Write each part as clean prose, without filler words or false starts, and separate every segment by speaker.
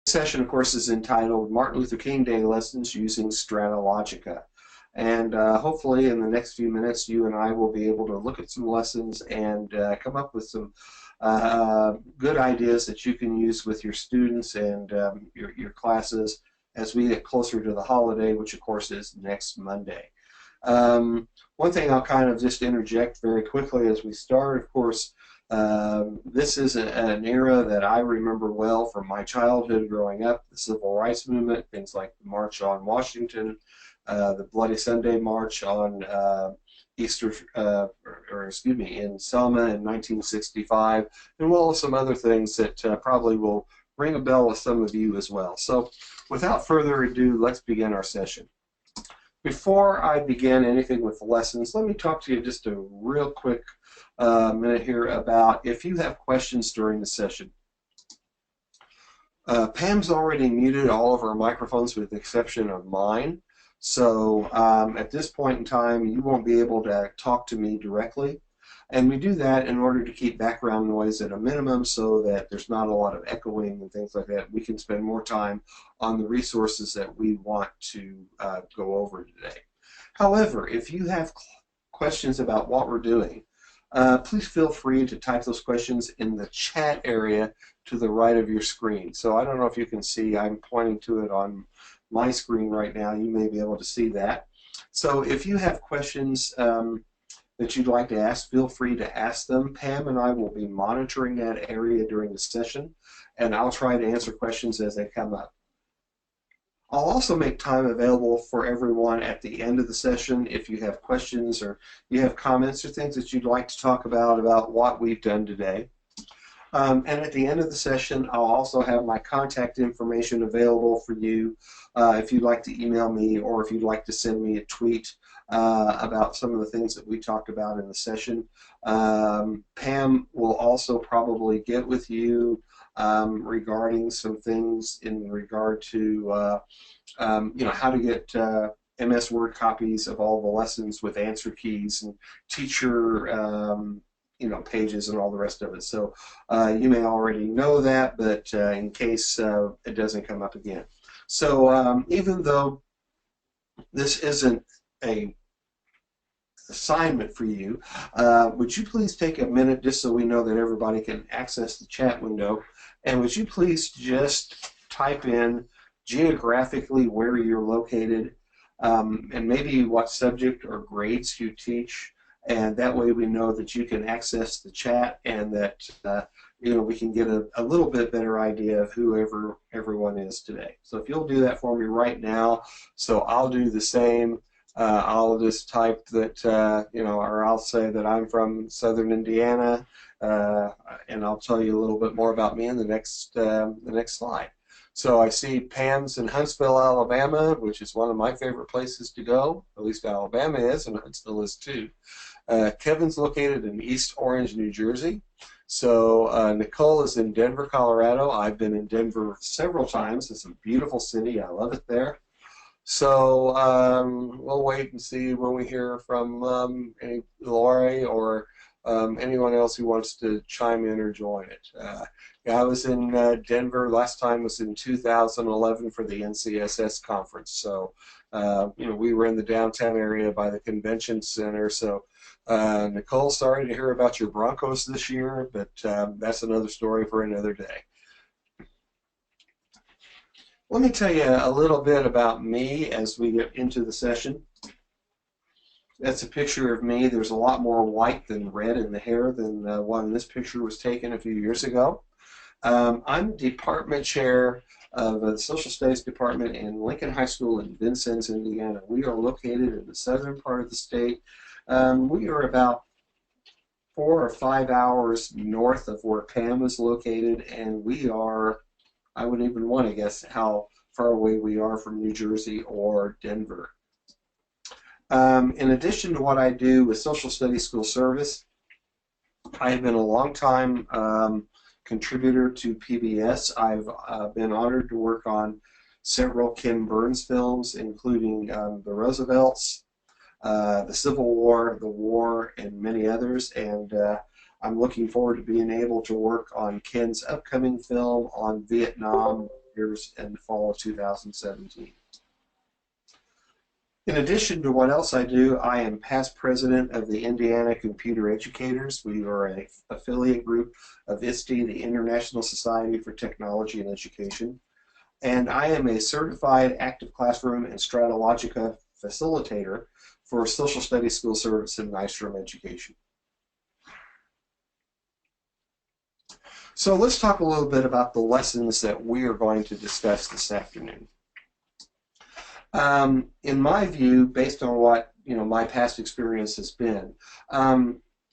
Speaker 1: This session, of course, is entitled Martin Luther King Day Lessons Using Stratalogica. And hopefully in the next few minutes, you and I will be able to look at some lessons and come up with some good ideas that you can use with your students and your classes as we get closer to the holiday, which of course is next Monday. One thing I'll kind of just interject very quickly as we start, of course, this is an era that I remember well from my childhood growing up, the Civil Rights Movement, things like the March on Washington, the Bloody Sunday March on Easter, in Selma in 1965, and well, some other things that probably will ring a bell with some of you as well. So without further ado, let's begin our session. Before I begin anything with the lessons, let me talk to you just a real quick minute here about if you have questions during the session. Pam's already muted all of our microphones with the exception of mine. So at this point in time, you won't be able to talk to me directly. And we do that in order to keep background noise at a minimum so that there's not a lot of echoing and things like that. We can spend more time on the resources that we want to go over today. However, if you have questions about what we're doing, please feel free to type those questions in the chat area to the right of your screen. So I don't know if you can see, I'm pointing to it on my screen right now. You may be able to see that. So if you have questions that you'd like to ask, feel free to ask them. Pam and I will be monitoring that area during the session, and I'll try to answer questions as they come up. I'll also make time available for everyone at the end of the session if you have questions or you have comments or things that you'd like to talk about what we've done today. And at the end of the session, I'll also have my contact information available for you if you'd like to email me or if you'd like to send me a tweet about some of the things that we talked about in the session. Pam will also probably get with you regarding some things in regard to how to get MS Word copies of all the lessons with answer keys and teacher pages and all the rest of it. So you may already know that, but in case it doesn't come up again. So even though this isn't a assignment for you, would you please take a minute just so we know that everybody can access the chat window, and would you please just type in geographically where you're located and maybe what subject or grades you teach, and that way we know that you can access the chat and that we can get a little bit better idea of whoever everyone is today. So if you'll do that for me right now, so I'll do the same. I'll just type that, or I'll say that I'm from Southern Indiana, and I'll tell you a little bit more about me in the next slide. So I see Pam's in Huntsville, Alabama, which is one of my favorite places to go. At least Alabama is, and Huntsville is too. Kevin's located in East Orange, New Jersey. So Nicole is in Denver, Colorado. I've been in Denver several times. It's a beautiful city. I love it there. So we'll wait and see when we hear from Lori or anyone else who wants to chime in or join it. Yeah, I was in Denver. Last time was in 2011 for the NCSS conference. So we were in the downtown area by the convention center. So Nicole, sorry to hear about your Broncos this year, but that's another story for another day. Let me tell you a little bit about me as we get into the session. That's a picture of me. There's a lot more white than red in the hair than one this picture was taken a few years ago. I'm department chair of the Social Studies Department in Lincoln High School in Vincennes, Indiana. We are located in the southern part of the state. We are about 4 or 5 hours north of where Pam is located, and we are, I wouldn't even want to guess how far away we are from New Jersey or Denver. In addition to what I do with Social Studies School Service, I have been a long time contributor to PBS. I've been honored to work on several Ken Burns films, including The Roosevelts, the Civil War, The War, and many others. And I'm looking forward to being able to work on Ken's upcoming film on Vietnam years in the fall of 2017. In addition to what else I do, I am past president of the Indiana Computer Educators. We are an affiliate group of ISTE, the International Society for Technology and Education. And I am a certified active classroom and Stratalogica facilitator for social studies school service and nice room education. So let's talk a little bit about the lessons that we are going to discuss this afternoon. In my view, based on what my past experience has been,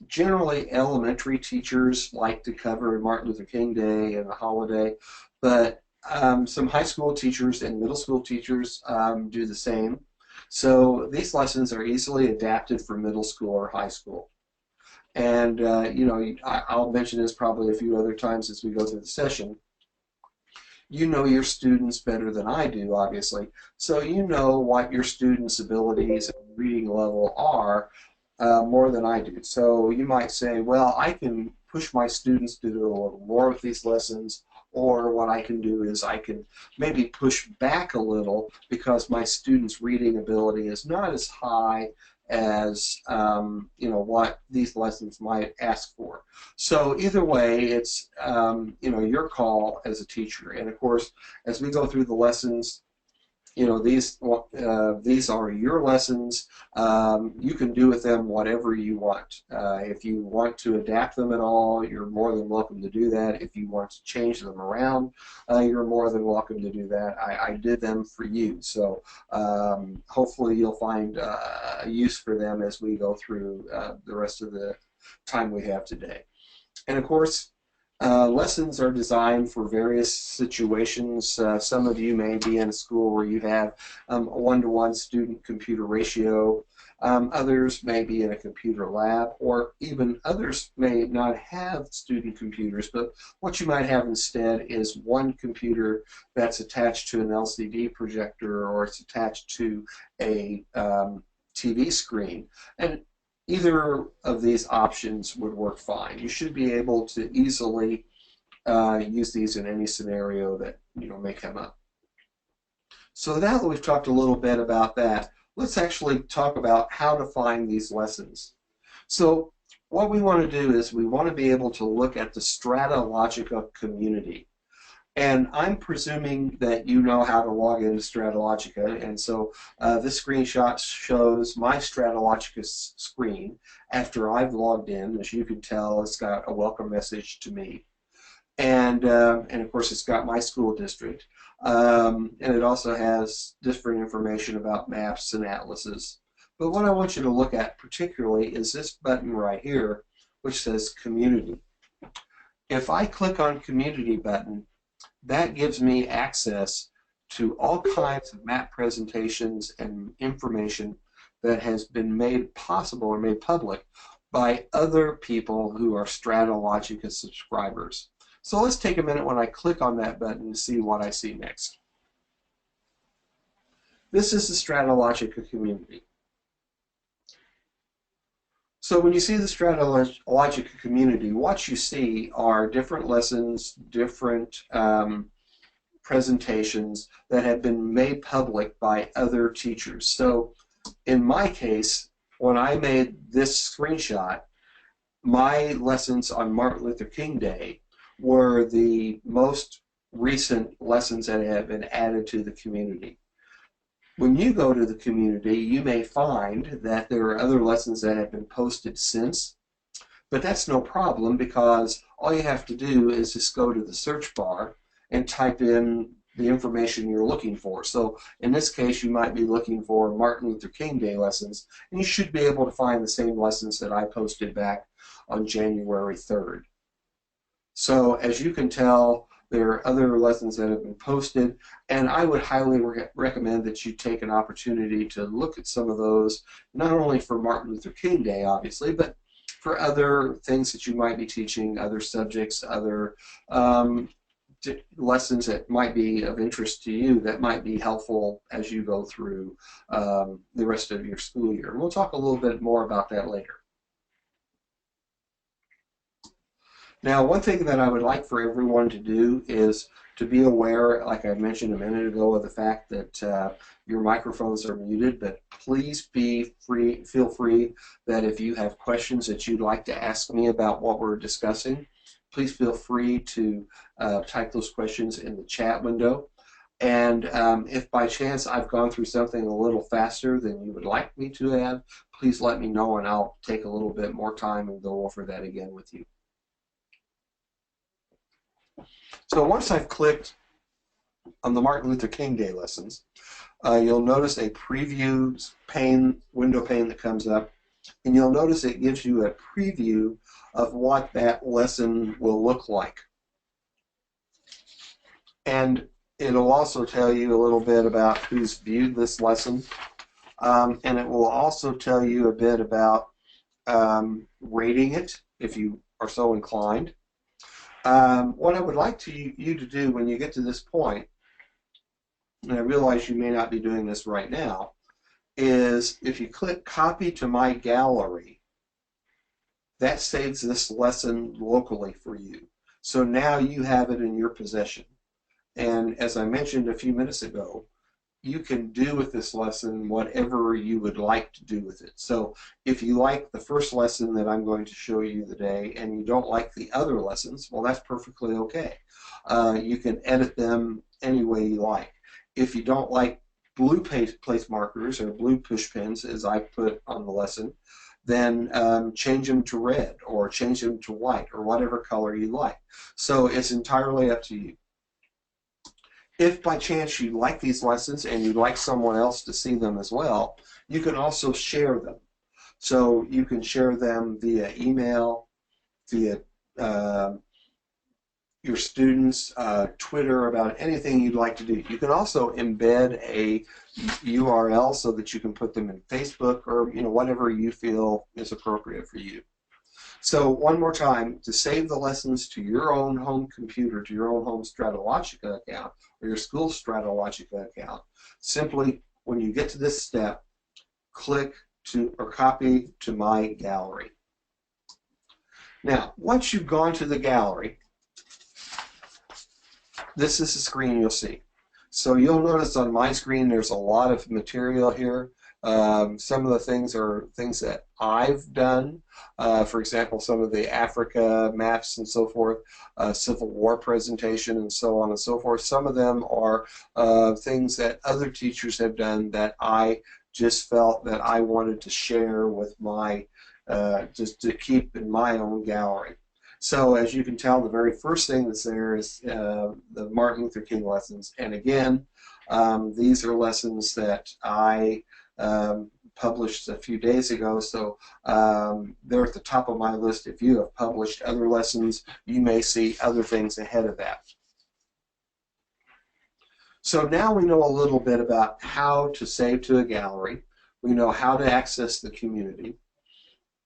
Speaker 1: generally elementary teachers like to cover Martin Luther King Day and the holiday, but some high school teachers and middle school teachers do the same. So these lessons are easily adapted for middle school or high school. And I'll mention this probably a few other times as we go through the session. You know your students better than I do, obviously. So you know what your students' abilities and reading level are more than I do. So you might say, well, I can push my students to do a little more with these lessons, or what I can do is I can maybe push back a little because my students' reading ability is not as high as what these lessons might ask for. So either way, it's your call as a teacher. And of course, as we go through the lessons, these are your lessons. You can do with them whatever you want. If you want to adapt them at all, you're more than welcome to do that. If you want to change them around, you're more than welcome to do that. I did them for you, so hopefully you'll find a use for them as we go through the rest of the time we have today. And of course, lessons are designed for various situations. Some of you may be in a school where you have a one-to-one student-computer ratio. Others may be in a computer lab, or even others may not have student computers, but what you might have instead is one computer that's attached to an LCD projector, or it's attached to a TV screen. And either of these options would work fine. You should be able to easily use these in any scenario that may come up. So now that we've talked a little bit about that, let's actually talk about how to find these lessons. So what we want to do is we want to be able to look at the Stratalogica community. And I'm presuming that you know how to log into Stratalogica, and so this screenshot shows my Stratalogica screen after I've logged in. As you can tell, it's got a welcome message to me, and of course it's got my school district, and it also has different information about maps and atlases. But what I want you to look at particularly is this button right here, which says Community. If I click on Community button, that gives me access to all kinds of map presentations and information that has been made possible or made public by other people who are Stratalogica subscribers. So let's take a minute when I click on that button to see what I see next. This is the Stratalogica community. So when you see the Stratalogica community, what you see are different lessons, different presentations that have been made public by other teachers. So in my case, when I made this screenshot, my lessons on Martin Luther King Day were the most recent lessons that have been added to the community. When you go to the community, you may find that there are other lessons that have been posted since, but that's no problem because all you have to do is just go to the search bar and type in the information you're looking for. So in this case, you might be looking for Martin Luther King Day lessons, and you should be able to find the same lessons that I posted back on January 3rd. So as you can tell, there are other lessons that have been posted, and I would highly recommend that you take an opportunity to look at some of those, not only for Martin Luther King Day, obviously, but for other things that you might be teaching, other subjects, other lessons that might be of interest to you that might be helpful as you go through the rest of your school year. And we'll talk a little bit more about that later. Now, one thing that I would like for everyone to do is to be aware, like I mentioned a minute ago, of the fact that your microphones are muted, but please feel free that if you have questions that you'd like to ask me about what we're discussing, please feel free to type those questions in the chat window. And if by chance I've gone through something a little faster than you would like me to have, please let me know and I'll take a little bit more time and go over that again with you. So once I've clicked on the Martin Luther King Day lessons, you'll notice a preview window pane that comes up, and you'll notice it gives you a preview of what that lesson will look like. And it'll also tell you a little bit about who's viewed this lesson, and it will also tell you a bit about rating it if you are so inclined. What I would like you to do when you get to this point, and I realize you may not be doing this right now, is if you click copy to my gallery, that saves this lesson locally for you. So now you have it in your possession. And as I mentioned a few minutes ago, you can do with this lesson whatever you would like to do with it. So if you like the first lesson that I'm going to show you today and you don't like the other lessons, well, that's perfectly okay. You can edit them any way you like. If you don't like blue place markers or blue push pins, as I put on the lesson, then change them to red or change them to white or whatever color you like. So it's entirely up to you. If by chance you like these lessons and you'd like someone else to see them as well, you can also share them. So you can share them via email, via your students, Twitter, about anything you'd like to do. You can also embed a URL so that you can put them in Facebook or whatever you feel is appropriate for you. So one more time, to save the lessons to your own home computer, to your own home Stratalogica account, or your school Stratalogica account, simply, when you get to this step, click to or copy to my gallery. Now, once you've gone to the gallery, this is the screen you'll see. So you'll notice on my screen there's a lot of material here. Some of the things are things that I've done. For example, some of the Africa maps and so forth, Civil War presentation and so on and so forth. Some of them are things that other teachers have done that I just felt that I wanted to share with my, just to keep in my own gallery. So as you can tell, the very first thing that's there is the Martin Luther King lessons. And again, these are lessons that I published a few days ago, so they're at the top of my list. If you have published other lessons, you may see other things ahead of that. So now we know a little bit about how to save to a gallery. We know how to access the community.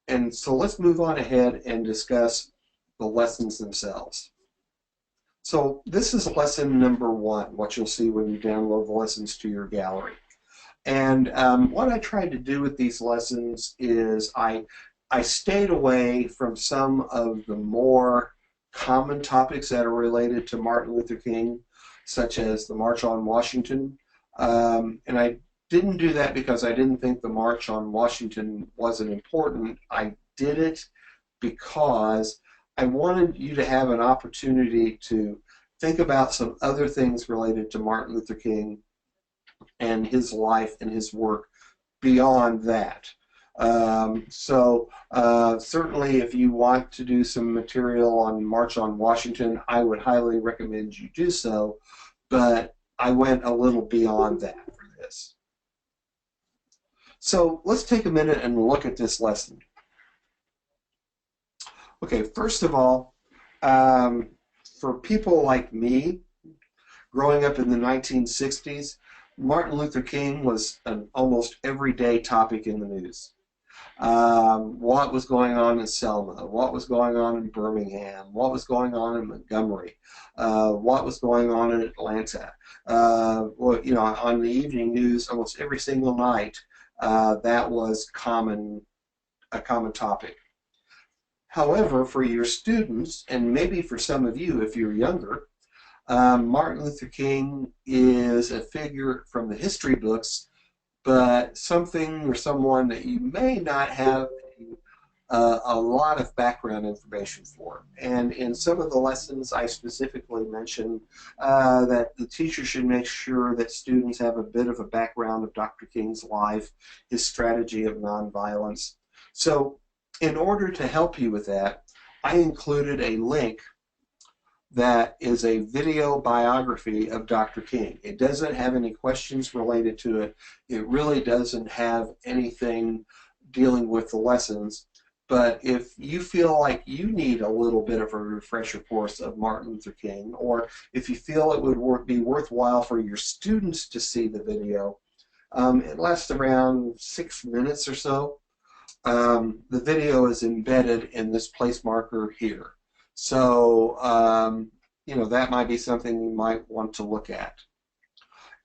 Speaker 1: And so let's move on ahead and discuss the lessons themselves. So this is lesson number 1, what you'll see when you download the lessons to your gallery. And what I tried to do with these lessons is I stayed away from some of the more common topics that are related to Martin Luther King, such as the March on Washington. And I didn't do that because I didn't think the March on Washington wasn't important. I did it because I wanted you to have an opportunity to think about some other things related to Martin Luther King and his life and his work beyond that. Certainly if you want to do some material on March on Washington, I would highly recommend you do so, but I went a little beyond that for this. So let's take a minute and look at this lesson. Okay, first of all, for people like me, growing up in the 1960s, Martin Luther King was an almost everyday topic in the news. What was going on in Selma? What was going on in Birmingham? What was going on in Montgomery? What was going on in Atlanta? Well, you know, on the evening news, almost every single night, that was a common topic. However, for your students, and maybe for some of you if you're younger, Martin Luther King is a figure from the history books, but something or someone that you may not have a lot of background information for. And in some of the lessons, I specifically mentioned that the teacher should make sure that students have a bit of a background of Dr. King's life, his strategy of nonviolence. So in order to help you with that, I included a link that is a video biography of Dr. King. It doesn't have any questions related to it. It really doesn't have anything dealing with the lessons. But if you feel like you need a little bit of a refresher course of Martin Luther King, or if you feel it would be worthwhile for your students to see the video, it lasts around 6 minutes or so. The video is embedded in this place marker here. So, that might be something you might want to look at.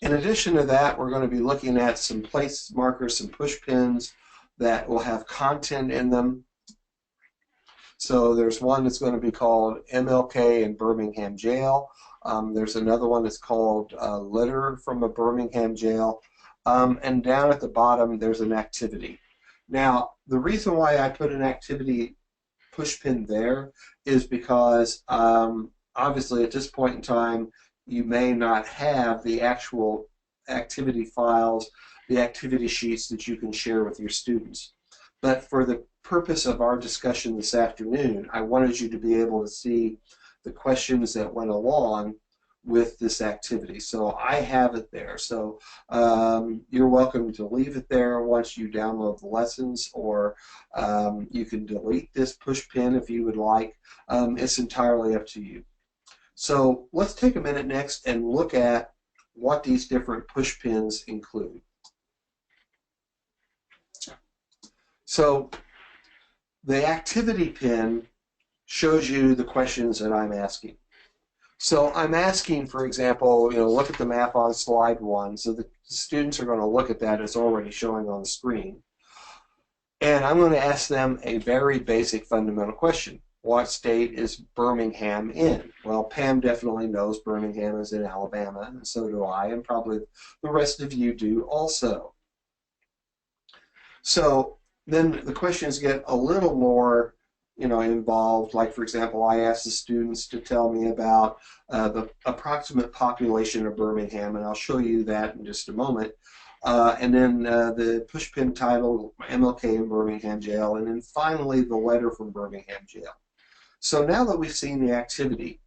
Speaker 1: In addition to that, we're going to be looking at some place markers, some push pins that will have content in them. So there's one that's going to be called MLK in Birmingham Jail. There's another one that's called Letter from a Birmingham Jail. And down at the bottom, there's an activity. Now, the reason why I put an activity push pin there is because obviously at this point in time, you may not have the actual activity files, the activity sheets that you can share with your students. But for the purpose of our discussion this afternoon, I wanted you to be able to see the questions that went along with this activity. So I have it there. So you're welcome to leave it there once you download the lessons, or you can delete this push pin if you would like. It's entirely up to you. So let's take a minute next and look at what these different push pins include. So the activity pin shows you the questions that I'm asking. So I'm asking, for example, look at the map on slide 1. So the students are going to look at that. It's already showing on the screen. And I'm going to ask them a very basic fundamental question. What state is Birmingham in? Well, Pam definitely knows Birmingham is in Alabama, and so do I, and probably the rest of you do also. So then the questions get a little more involved. Like, for example, I asked the students to tell me about the approximate population of Birmingham, and I'll show you that in just a moment. And then the pushpin title, MLK in Birmingham Jail, and then finally the letter from Birmingham Jail. So now that we've seen the activity,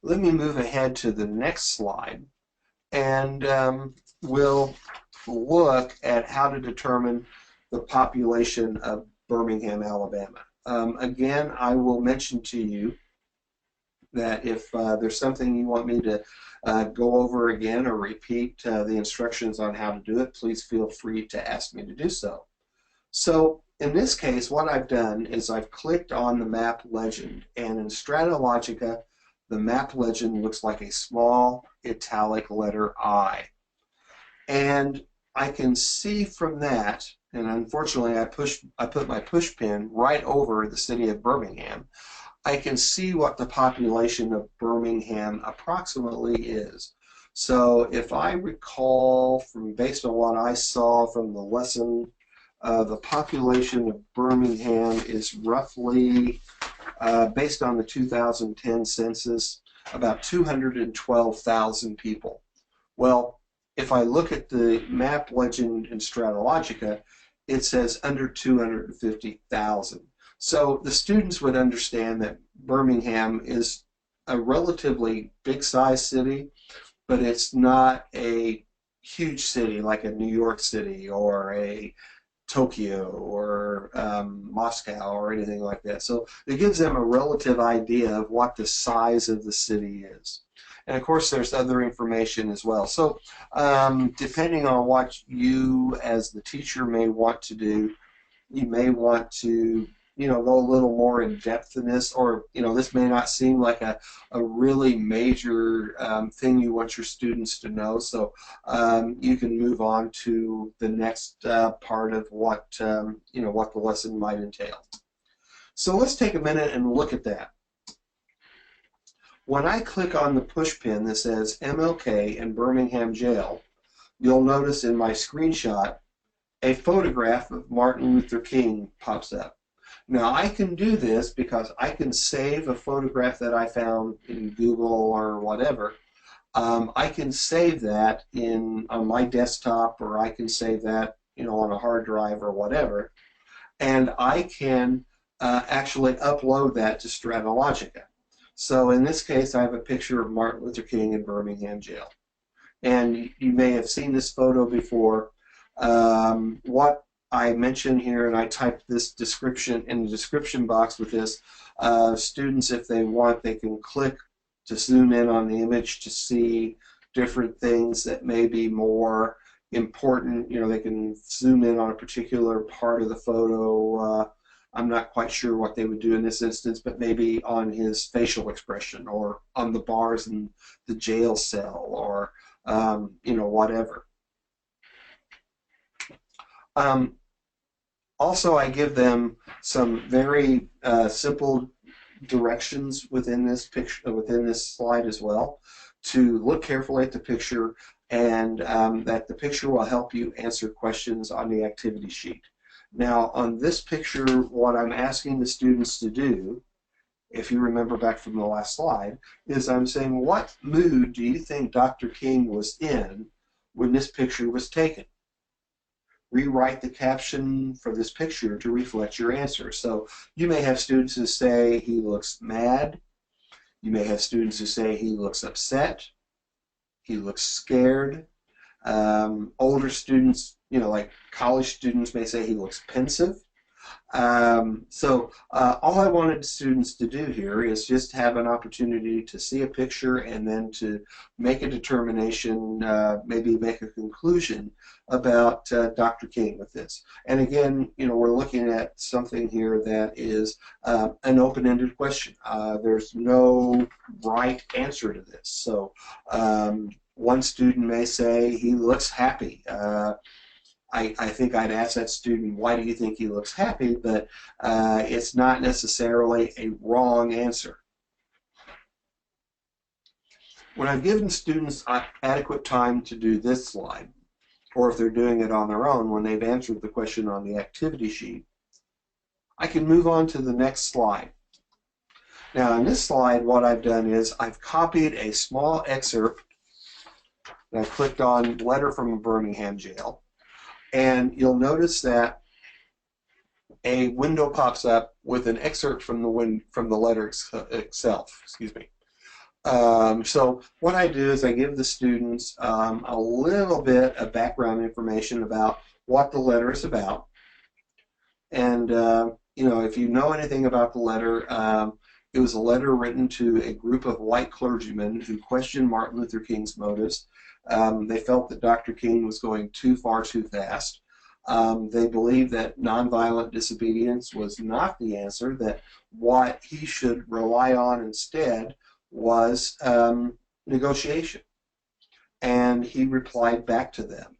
Speaker 1: let me move ahead to the next slide, and we'll look at how to determine the population of Birmingham, Alabama. Again, I will mention to you that if there's something you want me to go over again or repeat the instructions on how to do it, please feel free to ask me to do so. So in this case, what I've done is I've clicked on the map legend, and in Stratalogica, the map legend looks like a small italic letter I. And I can see from that, and unfortunately I put my push pin right over the city of Birmingham, I can see what the population of Birmingham approximately is. So if I recall, based on what I saw from the lesson, the population of Birmingham is roughly, based on the 2010 census, about 212,000 people. Well, if I look at the map legend in Stratalogica, it says under 250,000. So the students would understand that Birmingham is a relatively big-sized city, but it's not a huge city like a New York City or a Tokyo or Moscow or anything like that. So it gives them a relative idea of what the size of the city is. And of course there's other information as well. So depending on what you as the teacher may want to do, you may want to go a little more in depth in this, or this may not seem like a really major thing you want your students to know, so you can move on to the next part of what what the lesson might entail. So let's take a minute and look at that. When I click on the push pin that says MLK and Birmingham Jail, you'll notice in my screenshot a photograph of Martin Luther King pops up. Now I can do this because I can save a photograph that I found in Google or whatever. I can save that on my desktop, or I can save that on a hard drive or whatever, and I can actually upload that to Stratalogica. So in this case, I have a picture of Martin Luther King in Birmingham Jail. And you may have seen this photo before. What I mentioned here, and I typed this description in the description box with this, students, if they want, they can click to zoom in on the image to see different things that may be more important. They can zoom in on a particular part of the photo. I'm not quite sure what they would do in this instance, but maybe on his facial expression, or on the bars in the jail cell, or whatever. Also, I give them some very simple directions within this picture, within this slide as well, to look carefully at the picture, and that the picture will help you answer questions on the activity sheet. Now, on this picture, what I'm asking the students to do, if you remember back from the last slide, is I'm saying, what mood do you think Dr. King was in when this picture was taken? Rewrite the caption for this picture to reflect your answer. So you may have students who say he looks mad. You may have students who say he looks upset. He looks scared. Older students, like college students, may say he looks pensive. All I wanted students to do here is just have an opportunity to see a picture and then to make a determination, maybe make a conclusion about Dr. King with this. And again, we're looking at something here that is an open-ended question. There's no right answer to this. So one student may say he looks happy. I think I'd ask that student, why do you think he looks happy? But it's not necessarily a wrong answer. When I've given students adequate time to do this slide, or if they're doing it on their own when they've answered the question on the activity sheet, I can move on to the next slide. Now, in this slide, what I've done is I've copied a small excerpt, and I clicked on letter from a Birmingham jail. And you'll notice that a window pops up with an excerpt from the letter itself. Excuse me. So what I do is I give the students a little bit of background information about what the letter is about. And if you know anything about the letter, it was a letter written to a group of white clergymen who questioned Martin Luther King's motives. They felt that Dr. King was going too far too fast. They believed that nonviolent disobedience was not the answer, that what he should rely on instead was negotiation. And he replied back to them.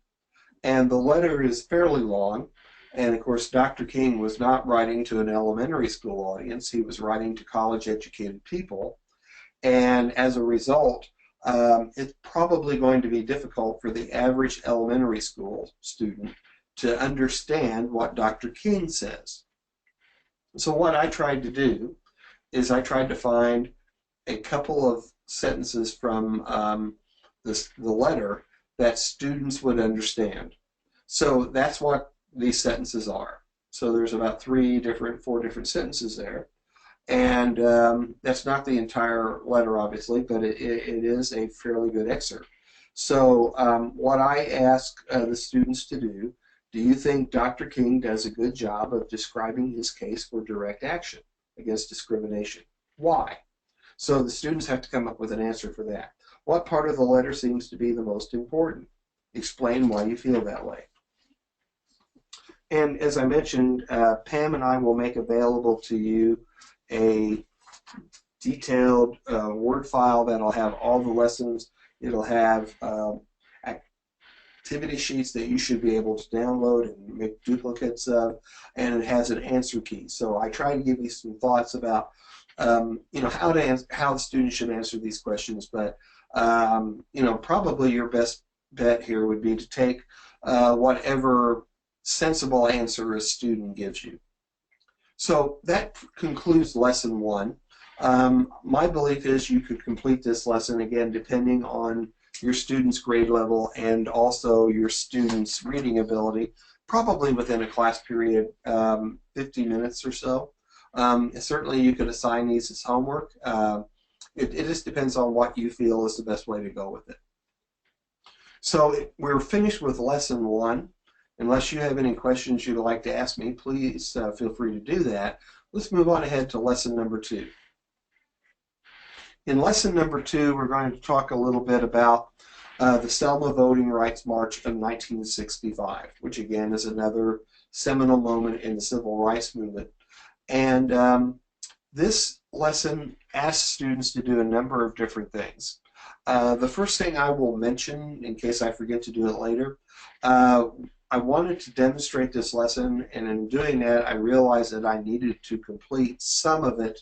Speaker 1: And the letter is fairly long. And of course, Dr. King was not writing to an elementary school audience. He was writing to college-educated people. And as a result, it's probably going to be difficult for the average elementary school student to understand what Dr. King says. So what I tried to do is I tried to find a couple of sentences from the letter that students would understand. So that's what these sentences are. So there's about 4 different sentences there. And that's not the entire letter, obviously, but it is a fairly good excerpt. So what I ask the students to do you think Dr. King does a good job of describing his case for direct action against discrimination? Why? So the students have to come up with an answer for that. What part of the letter seems to be the most important? Explain why you feel that way. And as I mentioned, Pam and I will make available to you a detailed Word file that'll have all the lessons. It'll have activity sheets that you should be able to download and make duplicates of, and it has an answer key. So I try to give you some thoughts about how the student should answer these questions. But probably your best bet here would be to take whatever sensible answer a student gives you. So that concludes lesson 1. My belief is you could complete this lesson, again, depending on your student's grade level and also your student's reading ability, probably within a class period, 50 minutes or so. Certainly you could assign these as homework. It just depends on what you feel is the best way to go with it. So we're finished with lesson 1. Unless you have any questions you'd like to ask me, please feel free to do that. Let's move on ahead to lesson number 2. In lesson number 2, we're going to talk a little bit about the Selma Voting Rights March of 1965, which again is another seminal moment in the civil rights movement. And this lesson asks students to do a number of different things. The first thing I will mention, in case I forget to do it later, I wanted to demonstrate this lesson, and in doing that I realized that I needed to complete some of it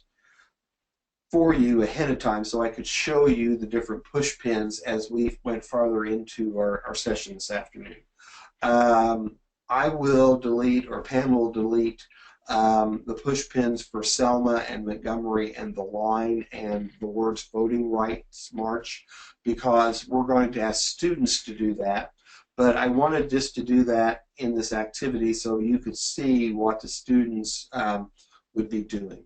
Speaker 1: for you ahead of time so I could show you the different push pins as we went farther into our session this afternoon. I will delete, or Pam will delete, the push pins for Selma and Montgomery and the line and the words Voting Rights March, because we're going to ask students to do that. But I wanted just to do that in this activity so you could see what the students would be doing.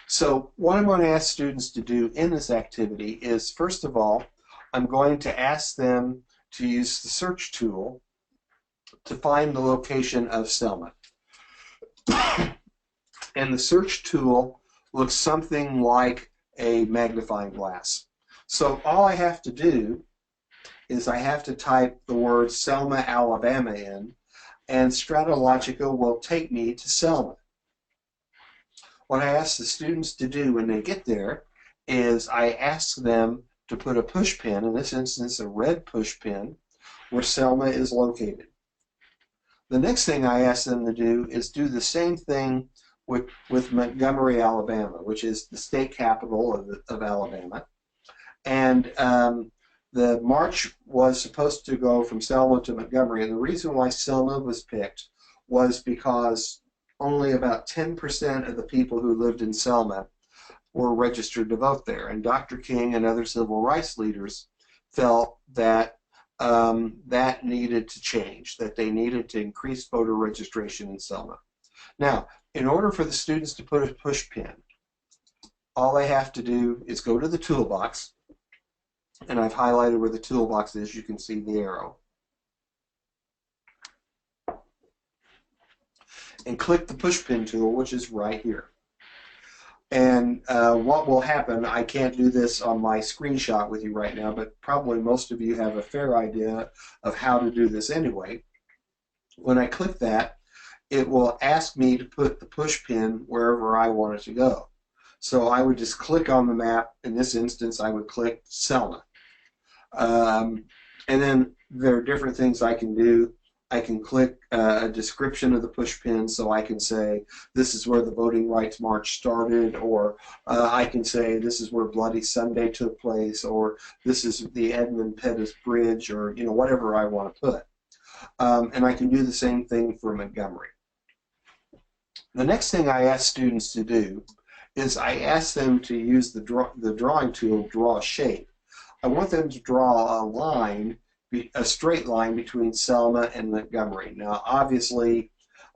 Speaker 1: So what I'm going to ask students to do in this activity is, first of all, I'm going to ask them to use the search tool to find the location of Selma. And the search tool looks something like a magnifying glass. So all I have to do is I have to type the word Selma, Alabama in, and Stratalogica will take me to Selma. What I ask the students to do when they get there is I ask them to put a push pin, in this instance a red push pin, where Selma is located. The next thing I ask them to do is do the same thing with Montgomery, Alabama, which is the state capital of Alabama. And the march was supposed to go from Selma to Montgomery, and the reason why Selma was picked was because only about 10% of the people who lived in Selma were registered to vote there, and Dr. King and other civil rights leaders felt that that needed to change, that they needed to increase voter registration in Selma. Now, in order for the students to put a push pin, all they have to do is go to the toolbox, and I've highlighted where the toolbox is. You can see the arrow. And click the push pin tool, which is right here. And what will happen, I can't do this on my screenshot with you right now, but probably most of you have a fair idea of how to do this anyway. When I click that, it will ask me to put the push pin wherever I want it to go. So I would just click on the map. In this instance, I would click Selma. And then there are different things I can do. I can click a description of the push pin, so I can say this is where the Voting Rights March started, or I can say this is where Bloody Sunday took place, or this is the Edmund Pettus Bridge, or whatever I want to put. And I can do the same thing for Montgomery. The next thing I ask students to do is I ask them to use the drawing tool, draw a shape. I want them to draw a line, a straight line between Selma and Montgomery. Now, obviously,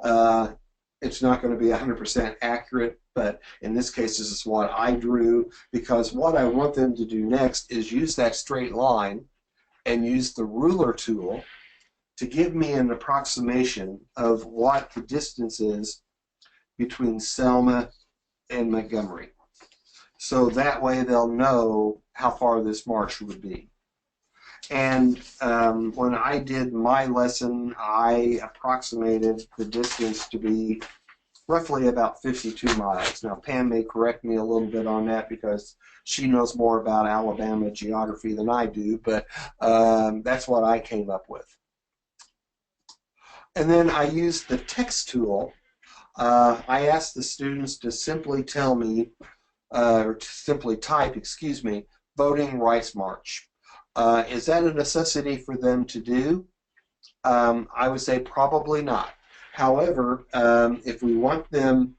Speaker 1: it's not going to be 100% accurate, but in this case, this is what I drew, because what I want them to do next is use that straight line and use the ruler tool to give me an approximation of what the distance is between Selma and Montgomery. So that way they'll know how far this march would be. And when I did my lesson, I approximated the distance to be roughly about 52 miles. Now, Pam may correct me a little bit on that because she knows more about Alabama geography than I do, but that's what I came up with. And then I used the text tool. I asked the students to simply tell me or simply type, excuse me, Voting Rights March. Is that a necessity for them to do? I would say probably not. However, if we want them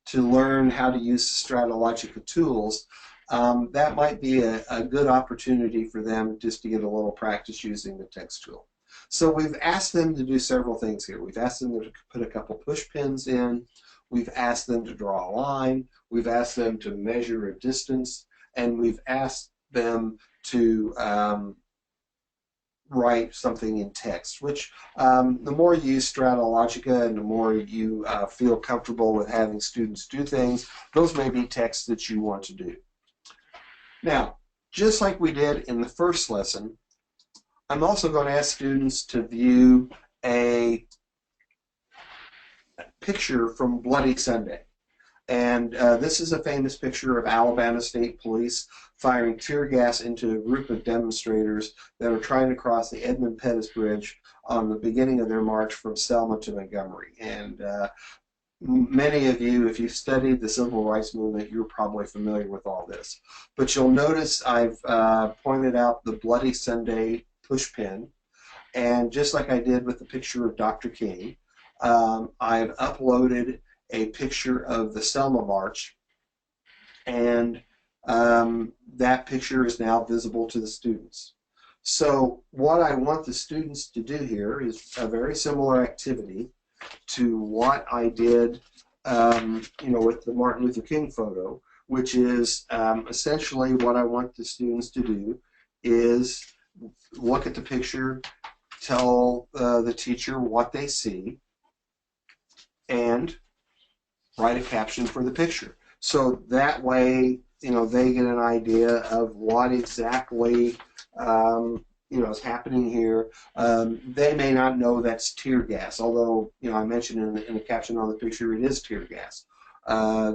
Speaker 1: to learn how to use Stratalogica tools, that might be a good opportunity for them just to get a little practice using the text tool. So we've asked them to do several things here. We've asked them to put a couple push pins in. We've asked them to draw a line. We've asked them to measure a distance. And we've asked them to write something in text, which the more you use Stratalogica and the more you feel comfortable with having students do things, those may be texts that you want to do. Now, just like we did in the first lesson, I'm also going to ask students to view a picture from Bloody Sunday. And this is a famous picture of Alabama State Police firing tear gas into a group of demonstrators that are trying to cross the Edmund Pettus Bridge on the beginning of their march from Selma to Montgomery. And many of you, if you've studied the civil rights movement, you're probably familiar with all this. But you'll notice I've pointed out the Bloody Sunday pushpin. And just like I did with the picture of Dr. King, I've uploaded a picture of the Selma March, and that picture is now visible to the students. So what I want the students to do here is a very similar activity to what I did with the Martin Luther King photo, which is essentially what I want the students to do is look at the picture, tell the teacher what they see, and write a caption for the picture. So that way, they get an idea of what exactly, is happening here. They may not know that's tear gas, although, I mentioned in the caption on the picture, it is tear gas.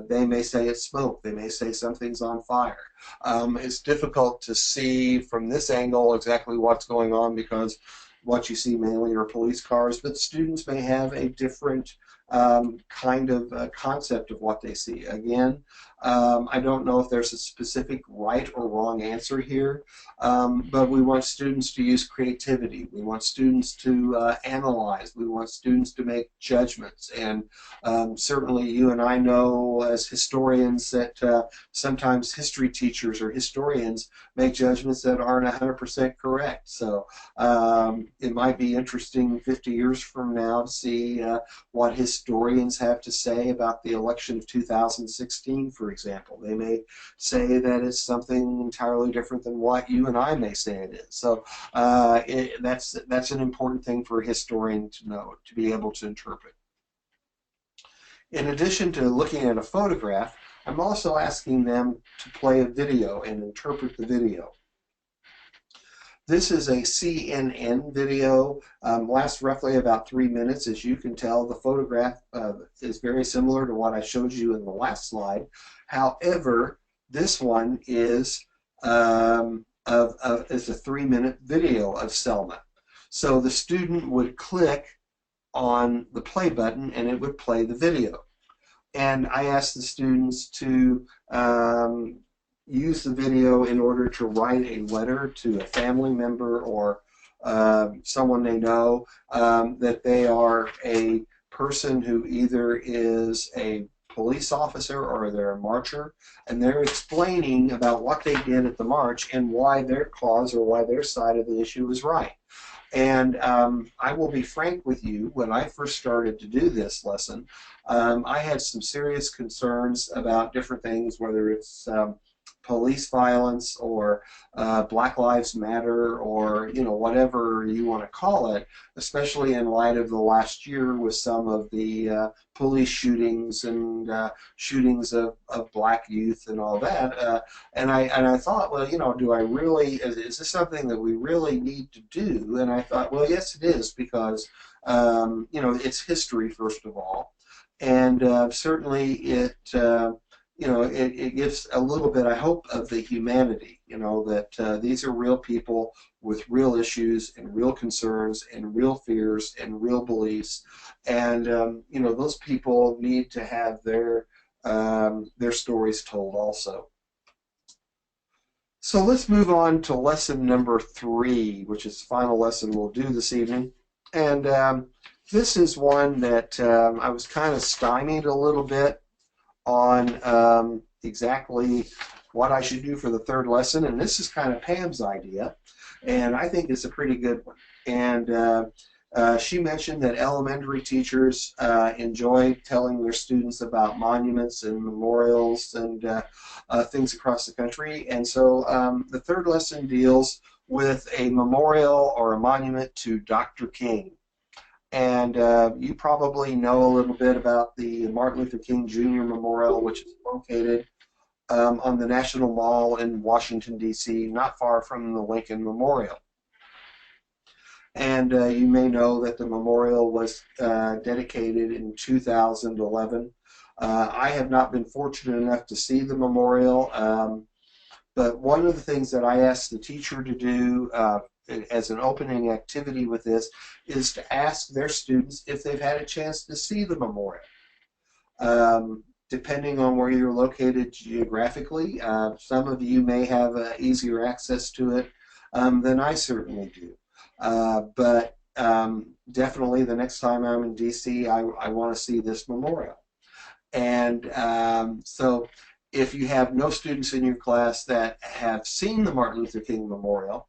Speaker 1: They may say it's smoke. They may say something's on fire. It's difficult to see from this angle exactly what's going on because what you see mainly are police cars, but students may have a different kind of concept of what they see. Again, I don't know if there's a specific right or wrong answer here, but we want students to use creativity. We want students to analyze. We want students to make judgments. And certainly you and I know as historians that sometimes history teachers or historians make judgments that aren't 100% correct. So it might be interesting 50 years from now to see what historians have to say about the election of 2016, for example. They may say that it's something entirely different than what you and I may say it is. So that's an important thing for a historian to know, to be able to interpret. In addition to looking at a photograph, I'm also asking them to play a video and interpret the video. This is a CNN video, lasts roughly about 3 minutes. As you can tell, the photograph is very similar to what I showed you in the last slide. However, this one is a 3-minute video of Selma. So the student would click on the play button and it would play the video. And I asked the students to use the video in order to write a letter to a family member or someone they know that they are a person who either is a police officer or they're a marcher, and they're explaining about what they did at the march and why their cause or why their side of the issue is right. And I will be frank with you, when I first started to do this lesson, I had some serious concerns about different things, whether it's police violence or Black Lives Matter or whatever you want to call it, especially in light of the last year with some of the police shootings and shootings of black youth and all that. And I thought, well, do I really, is this something that we really need to do? And I thought, well, yes, it is, because it's history, first of all, and certainly it it gives a little bit, I hope, of the humanity, that these are real people with real issues and real concerns and real fears and real beliefs. And, those people need to have their their stories told also. So let's move on to lesson number 3, which is the final lesson we'll do this evening. And this is one that I was kind of stymied a little bit on exactly what I should do for the 3rd lesson. And this is kind of Pam's idea, and I think it's a pretty good one. And she mentioned that elementary teachers enjoy telling their students about monuments and memorials and things across the country. And so the 3rd lesson deals with a memorial or a monument to Dr. King. And you probably know a little bit about the Martin Luther King Jr. Memorial, which is located on the National Mall in Washington, D.C., not far from the Lincoln Memorial. And you may know that the memorial was dedicated in 2011. I have not been fortunate enough to see the memorial, but one of the things that I asked the teacher to do as an opening activity with this is to ask their students if they've had a chance to see the memorial. Depending on where you're located geographically, some of you may have easier access to it than I certainly do. But definitely the next time I'm in DC, I want to see this memorial. And so if you have no students in your class that have seen the Martin Luther King Memorial,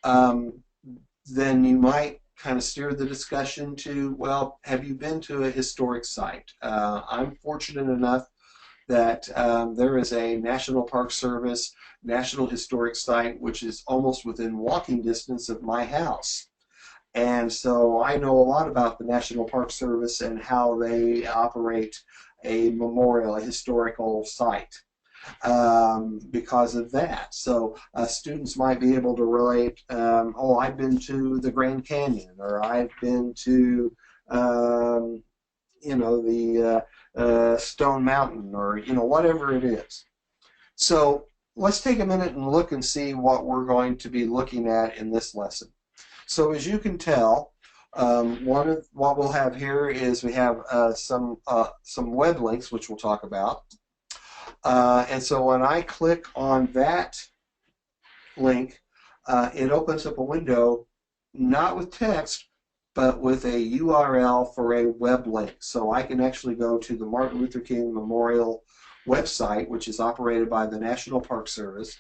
Speaker 1: then you might kind of steer the discussion to, well, have you been to a historic site? I'm fortunate enough that there is a National Park Service National Historic Site which is almost within walking distance of my house. And so I know a lot about the National Park Service and how they operate a memorial, a historical site, because of that. So students might be able to relate, oh, I've been to the Grand Canyon, or I've been to, you know, the Stone Mountain, or, you know, whatever it is. So let's take a minute and look and see what we're going to be looking at in this lesson. So as you can tell, one of what we'll have here is we have some web links, which we'll talk about. And so when I click on that link, it opens up a window, not with text, but with a URL for a web link. So I can actually go to the Martin Luther King Memorial website, which is operated by the National Park Service.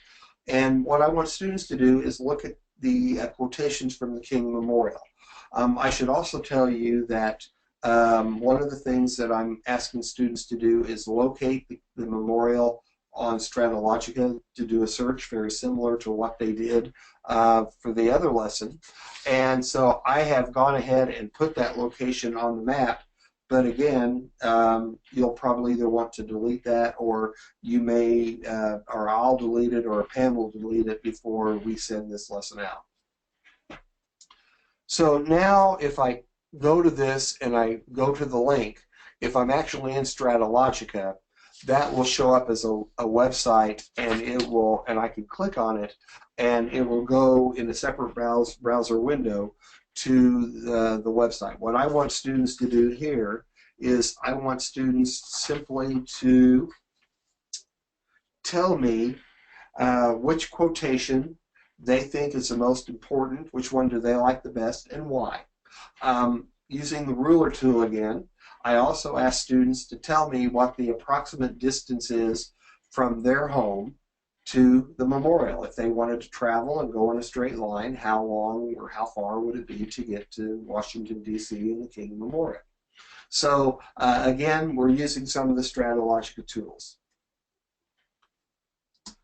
Speaker 1: And what I want students to do is look at the quotations from the King Memorial. I should also tell you that one of the things that I'm asking students to do is locate the memorial on Stratalogica to do a search very similar to what they did for the other lesson. And so I have gone ahead and put that location on the map, but again, you'll probably either want to delete that, or you may, or I'll delete it, or Pam will delete it before we send this lesson out. So now if I go to this and I go to the link, if I'm actually in Stratalogica, that will show up as a website, and it will, and I can click on it, and it will go in a separate browser window to the website. What I want students to do here is I want students simply to tell me which quotation they think is the most important, which one do they like the best, and why. Using the ruler tool again, I also ask students to tell me what the approximate distance is from their home to the memorial. If they wanted to travel and go in a straight line, how long or how far would it be to get to Washington, D.C. and the King Memorial? So again, we're using some of the Stratalogica tools.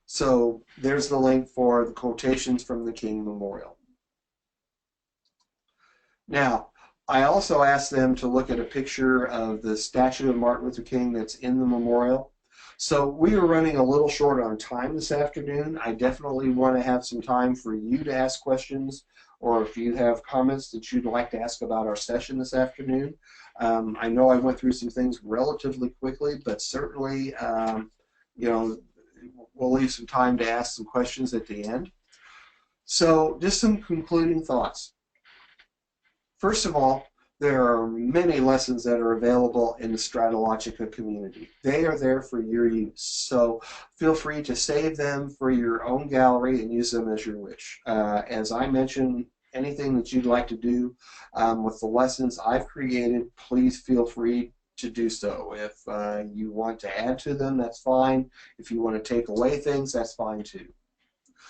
Speaker 1: So there's the link for the quotations from the King Memorial. Now, I also asked them to look at a picture of the statue of Martin Luther King that's in the memorial. So we are running a little short on time this afternoon. I definitely want to have some time for you to ask questions, or if you have comments that you'd like to ask about our session this afternoon. I know I went through some things relatively quickly, but certainly, you know, we'll leave some time to ask some questions at the end. So just some concluding thoughts. First of all, There are many lessons that are available in the Stratalogica community. They are there for your use, so feel free to save them for your own gallery and use them as you wish. As I mentioned, anything that you'd like to do with the lessons I've created, please feel free to do so. If you want to add to them, that's fine. If you want to take away things, that's fine too.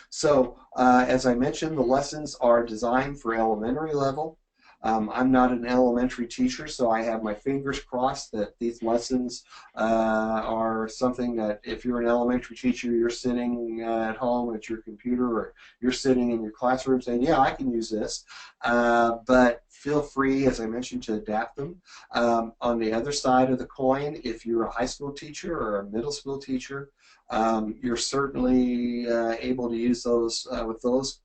Speaker 1: So, as I mentioned, the lessons are designed for elementary level. I'm not an elementary teacher, so I have my fingers crossed that these lessons are something that if you're an elementary teacher, you're sitting at home at your computer, or you're sitting in your classroom saying, yeah, I can use this. But feel free, as I mentioned, to adapt them. On the other side of the coin, if you're a high school teacher or a middle school teacher, you're certainly able to use those with those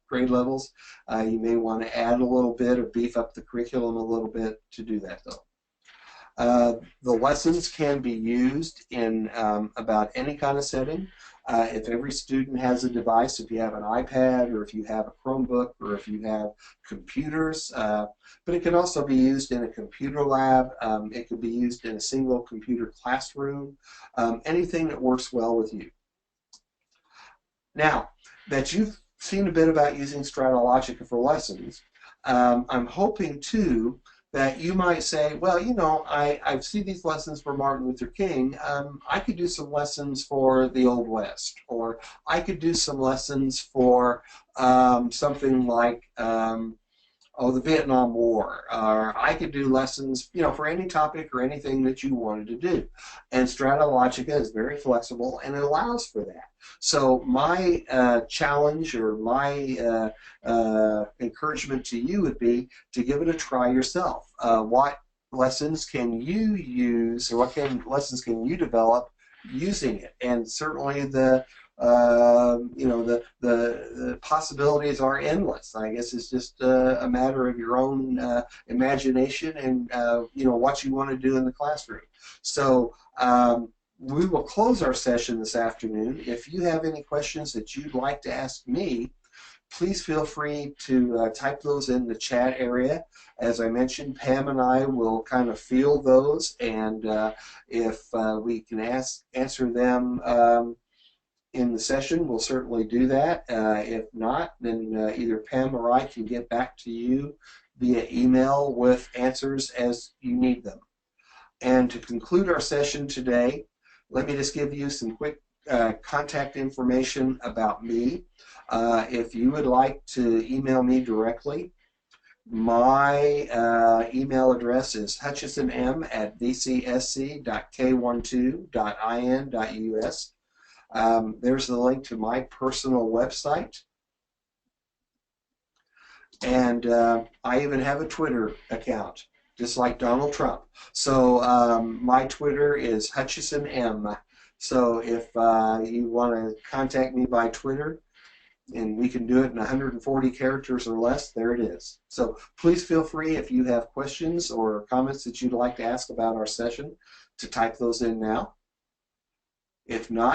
Speaker 1: grade levels. You may want to add a little bit or beef up the curriculum a little bit to do that, though. The lessons can be used in about any kind of setting. If every student has a device, if you have an iPad, or if you have a Chromebook, or if you have computers, but it can also be used in a computer lab. It could be used in a single computer classroom, anything that works well with you. Now, that you've seen a bit about using Stratalogica for lessons, I'm hoping too that you might say, well, you know, I've seen these lessons for Martin Luther King. I could do some lessons for the Old West, or I could do some lessons for something like the Vietnam War, or I could do lessons, you know, for any topic or anything that you wanted to do. And Stratalogica is very flexible, and it allows for that. So my challenge, or my encouragement to you would be to give it a try yourself. What lessons can you use, or lessons can you develop using it? And certainly you know, the possibilities are endless. I guess it's just a matter of your own imagination and you know, what you want to do in the classroom. So we will close our session this afternoon. If you have any questions that you'd like to ask me, please feel free to type those in the chat area. As I mentioned, Pam and I will kind of field those, and if we can answer them in the session, we'll certainly do that. If not, then either Pam or I can get back to you via email with answers as you need them. And to conclude our session today, let me just give you some quick contact information about me. If you would like to email me directly, my email address is hutchisonm@vcsc.k12.in.us. There's the link to my personal website, and I even have a Twitter account, just like Donald Trump. So my Twitter is HutchisonM. So if you want to contact me by Twitter, and we can do it in 140 characters or less, there it is. So please feel free, if you have questions or comments that you'd like to ask about our session, to type those in now. If not,